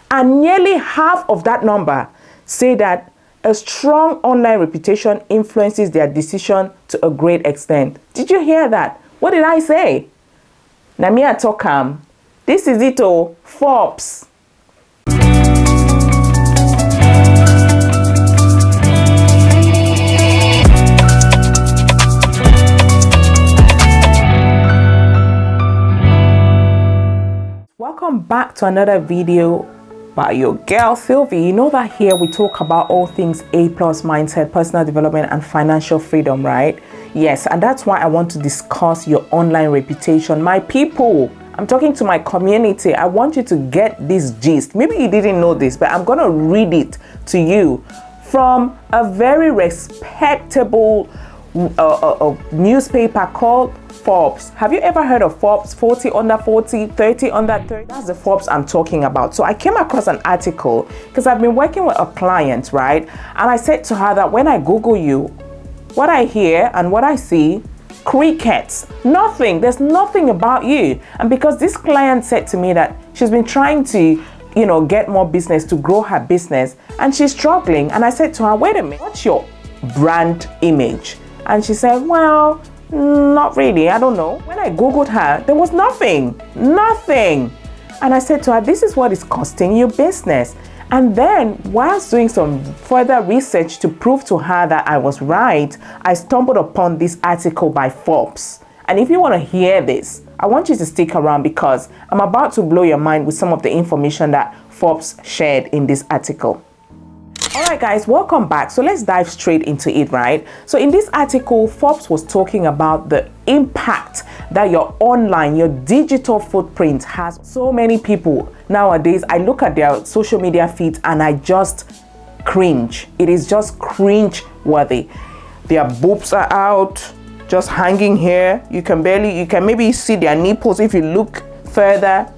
And nearly half of that number say that a strong online reputation influences their decision to a great extent. Did you hear that? What did I say? Namia Tokam. This is it, Forbes. Welcome back to another video by your girl Sylvie. You know that here we talk about all things A+ mindset, personal development and financial freedom, right? Yes, and that's why I want to discuss your online reputation. My people, I'm talking to my community. I want you to get this gist. Maybe you didn't know this, but I'm going to read it to you from a very respectable newspaper called Forbes. Have you ever heard of Forbes? 40 under 40, 30 under 30? That's the Forbes I'm talking about. So I came across an article because I've been working with a client, right? And I said to her that when I Google you, what I hear and what I see, crickets, nothing. There's nothing about you. And because this client said to me that she's been trying to, get more business, to grow her business, and she's struggling. And I said to her, wait a minute, what's your brand image? And she said, well, not really, I don't know. When I Googled her, there was nothing. And I said to her, this is what is costing you business. And then whilst doing some further research to prove to her that I was right, I stumbled upon this article by Forbes. And if you want to hear this, I want you to stick around because I'm about to blow your mind with some of the information that Forbes shared in this article. All right, guys, welcome back. So let's dive straight into it, right? So in this article, Forbes was talking about the impact that your online, your digital footprint has. So many people nowadays, I look at their social media feeds and I just cringe. It is just cringe worthy. Their boobs are out, just hanging here. You can maybe see their nipples if you look further.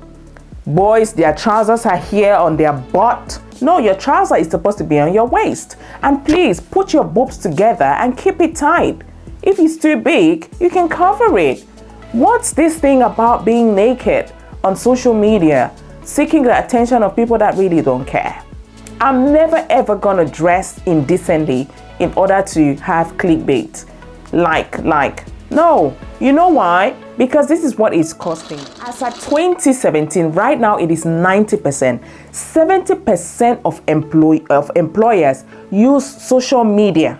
Boys, their trousers are here on their butt. No, your trouser is supposed to be on your waist. And please put your boobs together and keep it tight. If it's too big, you can cover it. What's this thing about being naked on social media, seeking the attention of people that really don't care? I'm never ever gonna dress indecently in order to have clickbait. No, you know why? Because this is what it's costing. As at 2017, right now it is 90%. 70% of employers use social media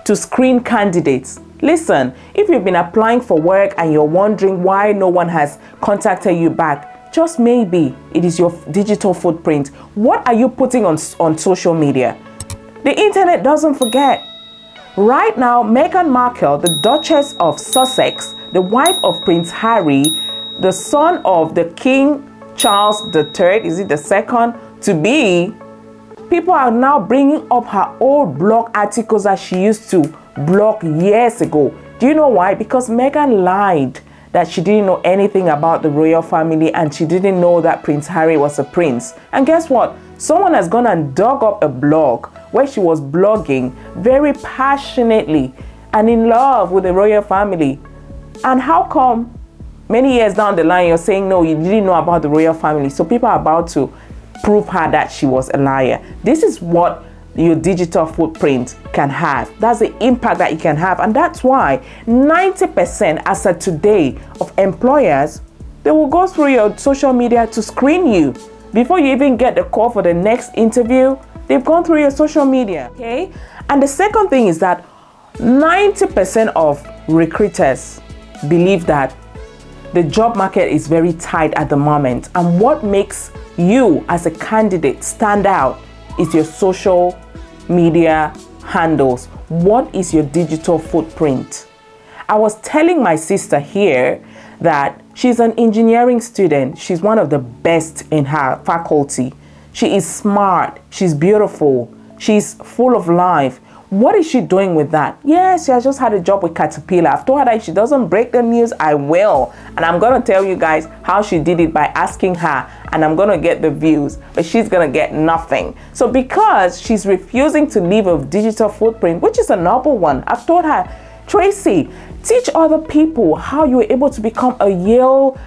to screen candidates. Listen, if you've been applying for work and you're wondering why no one has contacted you back, just maybe it is your digital footprint. What are you putting on social media? The internet doesn't forget. Right now, Meghan Markle, the Duchess of Sussex, the wife of Prince Harry, the son of the King Charles III, is it the second to be? People are now bringing up her old blog articles that she used to blog years ago. Do you know why? Because Meghan lied that she didn't know anything about the royal family and she didn't know that Prince Harry was a prince. And guess what? Someone has gone and dug up a blog where she was blogging very passionately and in love with the royal family. And how come many years down the line you're saying no, you didn't know about the royal family? So people are about to prove her that she was a liar. This is what your digital footprint can have. That's the impact that it can have. And that's why 90% as of today of employers, they will go through your social media to screen you. Before you even get the call for the next interview, they've gone through your social media, okay? And the second thing is that 90% of recruiters believe that the job market is very tight at the moment. And what makes you as a candidate stand out is your social media handles. What is your digital footprint? I was telling my sister here that she's an engineering student. She's one of the best in her faculty. She is smart. She's beautiful. She's full of life. What is she doing with that? Yes, she has just had a job with Caterpillar. I've told her that if she doesn't break the news, I will. And I'm going to tell you guys how she did it by asking her. And I'm going to get the views, but she's going to get nothing. So because she's refusing to leave a digital footprint, which is a noble one, I've told her, Tracy, teach other people how you were able to become a Yale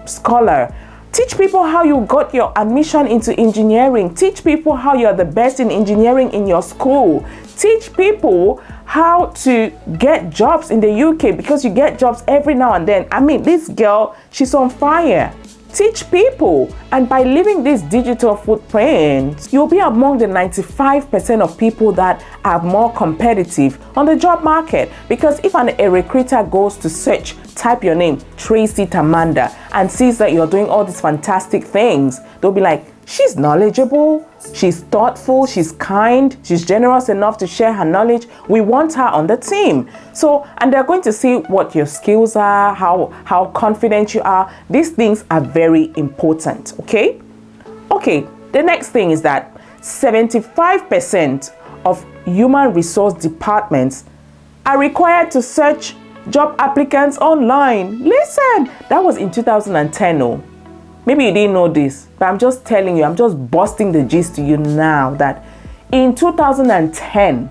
scholar. Teach people how you got your admission into engineering. Teach people how you're the best in engineering in your school. Teach people how to get jobs in the UK, because you get jobs every now and then. I mean, this girl, she's on fire. Teach people, and by leaving this digital footprint, you'll be among the 95% of people that are more competitive on the job market. Because if a recruiter goes to search, type your name, Tracy Tamanda, and sees that you're doing all these fantastic things, they'll be like, she's knowledgeable, she's thoughtful, she's kind, she's generous enough to share her knowledge. We want her on the team. So, and they're going to see what your skills are, how confident you are. These things are very important, okay? Okay, the next thing is that 75% of human resource departments are required to search job applicants online. Listen, that was in 2010, oh. Maybe you didn't know this, but I'm just telling you, I'm just busting the gist to you now that in 2010,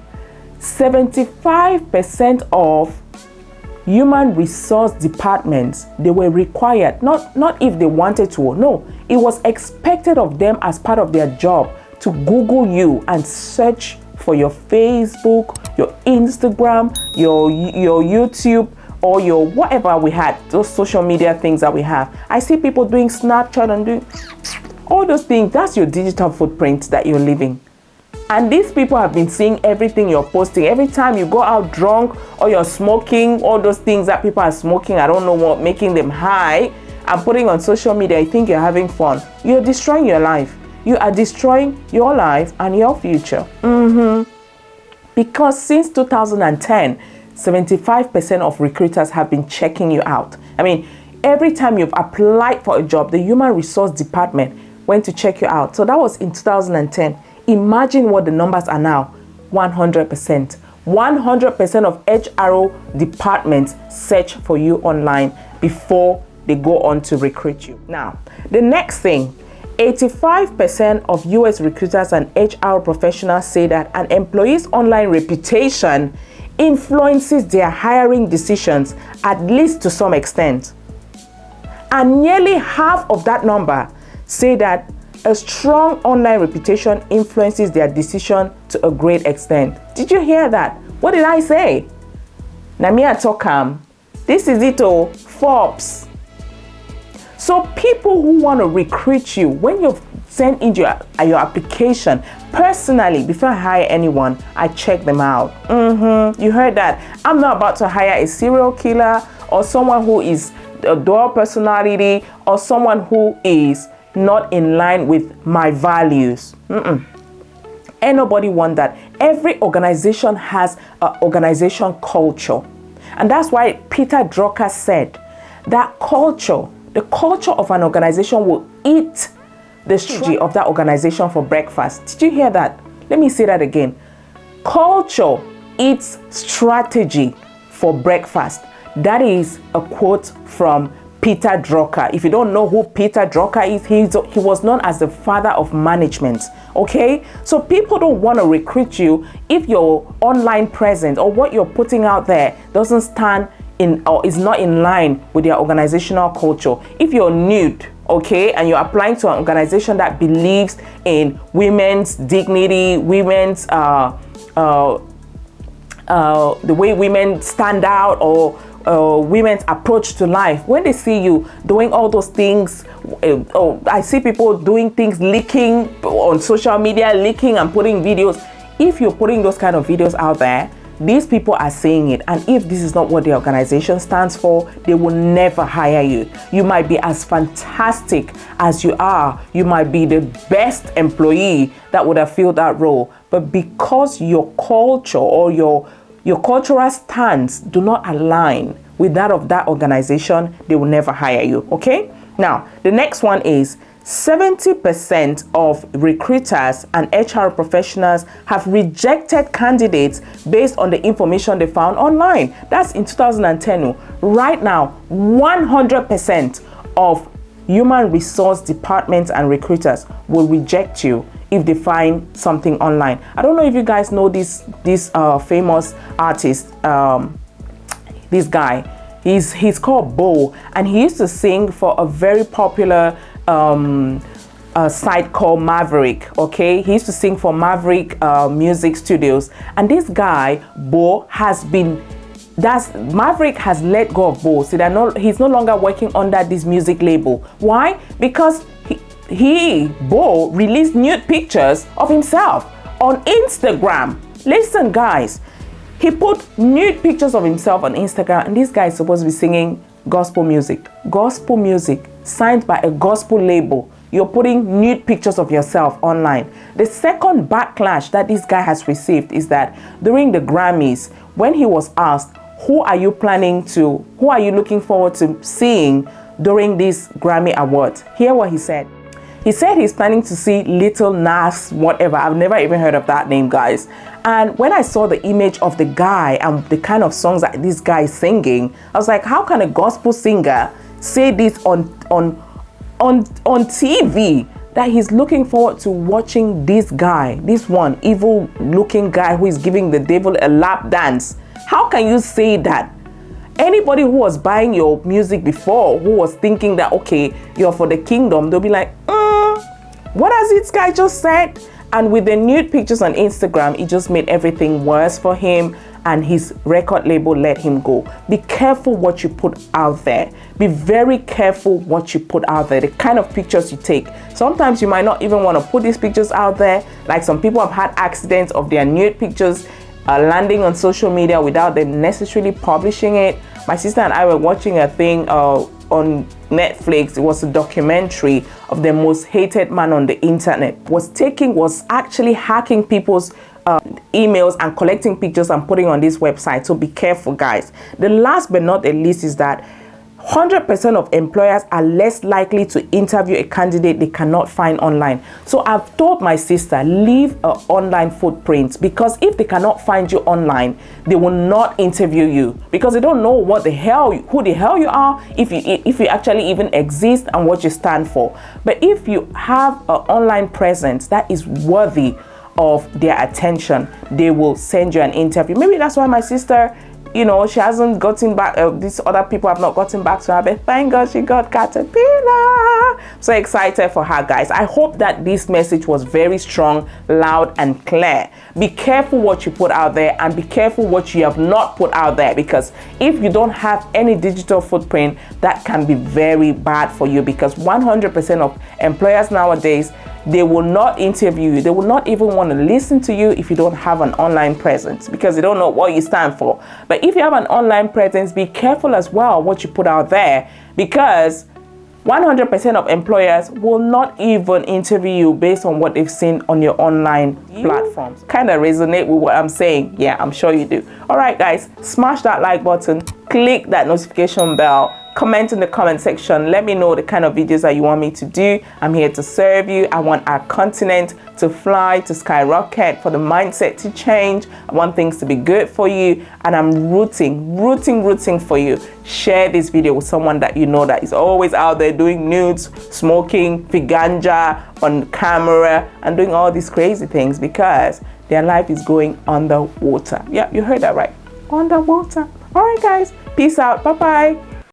75% of human resource departments, they were required, not if they wanted to, no, it was expected of them as part of their job to Google you and search for your Facebook, your Instagram, your YouTube, or your whatever we had, those social media things that we have. I see people doing Snapchat and doing all those things. That's your digital footprint that you're living. And these people have been seeing everything you're posting. Every time you go out drunk or you're smoking, all those things that people are smoking, I don't know what, making them high, and putting on social media, you think you're having fun. You're destroying your life. You are destroying your life and your future. Because since 2010, 75% of recruiters have been checking you out. I mean, every time you've applied for a job, the human resource department went to check you out. So that was in 2010. Imagine what the numbers are now. 100%. 100% of HRO departments search for you online before they go on to recruit you. Now, the next thing, 85% of US recruiters and HR professionals say that an employee's online reputation influences their hiring decisions, at least to some extent. And nearly half of that number say that a strong online reputation influences their decision to a great extent. Did you hear that? What did I say? Namia Tokam. This is it, oh, Forbes. So people who want to recruit you, when you've sent in your application, personally, before I hire anyone, I check them out. You heard that. I'm not about to hire a serial killer or someone who is a dual personality or someone who is not in line with my values. Ain't nobody want that. Every organization has an organization culture. And that's why Peter Drucker said that culture, the culture of an organization will eat the strategy of that organization for breakfast. Did you hear that? Let me say that again. Culture eats strategy for breakfast. That is a quote from Peter Drucker. If you don't know who Peter Drucker is, he was known as the father of management. Okay? So people don't want to recruit you if your online presence or what you're putting out there doesn't stand in or is not in line with their organizational culture. If you're nude, okay, and you're applying to an organization that believes in women's dignity, women's the way women stand out, or women's approach to life, when they see you doing all those things, I see people doing things, leaking on social media, leaking and putting videos. If you're putting those kind of videos out there, these people are saying it, and if this is not what the organization stands for, they will never hire you. You might be as fantastic as you are. You might be the best employee that would have filled that role, but because your culture or your cultural stance do not align with that of that organization, they will never hire you. Okay? Now, the next one is 70% of recruiters and HR professionals have rejected candidates based on the information they found online. That's in 2010. Right now, 100% of human resource departments and recruiters will reject you if they find something online. I don't know if you guys know this famous artist, this guy. He's called Bo, and he used to sing for a very popular a site called Maverick. Okay, he used to sing for Maverick Music Studios, and this guy Bo has been. Maverick has let go of Bo. So he's no longer working under this music label. Why? Because Bo released nude pictures of himself on Instagram. Listen, guys, he put nude pictures of himself on Instagram, and this guy is supposed to be singing gospel music signed by a gospel label. You're putting nude pictures of yourself online. The second backlash that this guy has received is that during the Grammys, when he was asked, who are you looking forward to seeing during these Grammy Awards? Hear what he said. He said he's planning to see Lil Nas whatever. I've never even heard of that name, guys. And when I saw the image of the guy and the kind of songs that this guy is singing, I was like, how can a gospel singer say this on TV, that he's looking forward to watching this guy, this one evil looking guy who is giving the devil a lap dance? How can you say that? Anybody who was buying your music before, who was thinking that, okay, you're for the kingdom, they'll be like, what has this guy just said? And with the nude pictures on Instagram, it just made everything worse for him, and his record label let him go. Be careful what you put out there. Be very careful what you put out there, the kind of pictures you take. Sometimes you might not even want to put these pictures out there. Like some people have had accidents of their nude pictures landing on social media without them necessarily publishing it. My sister and I were watching a thing on Netflix. It was a documentary of the most hated man on the internet. Was actually hacking people's emails and collecting pictures and putting on this website. So be careful, guys. The last but not the least is that 100% of employers are less likely to interview a candidate they cannot find online. So I've told my sister, leave an online footprint, because if they cannot find you online, they will not interview you, because they don't know who the hell you are, if you actually even exist and what you stand for. But if you have an online presence that is worthy of their attention, they will send you an interview. Maybe that's why my sister, she hasn't gotten back. These other people have not gotten back to her, but thank God she got Caterpillar. So excited for her, guys. I hope that this message was very strong, loud, and clear. Be careful what you put out there, and be careful what you have not put out there, because if you don't have any digital footprint, that can be very bad for you, because 100% of employers nowadays, they will not interview you. They will not even want to listen to you if you don't have an online presence, because they don't know what you stand for. But if you have an online presence, be careful as well what you put out there, because 100% of employers will not even interview you based on what they've seen on your online platforms. Kind of resonate with what I'm saying? Yeah, I'm sure you do. All right, guys, smash that like button, click that notification bell, comment in the comment section. Let me know the kind of videos that you want me to do. I'm here to serve you. I want our continent to fly, to skyrocket, for the mindset to change. I want things to be good for you, and I'm rooting for you. Share this video with someone that you know that is always out there doing nudes, smoking ganja on camera, and doing all these crazy things, because their life is going underwater. Yeah, you heard that right. Underwater. All right, guys. Peace out. Bye-bye.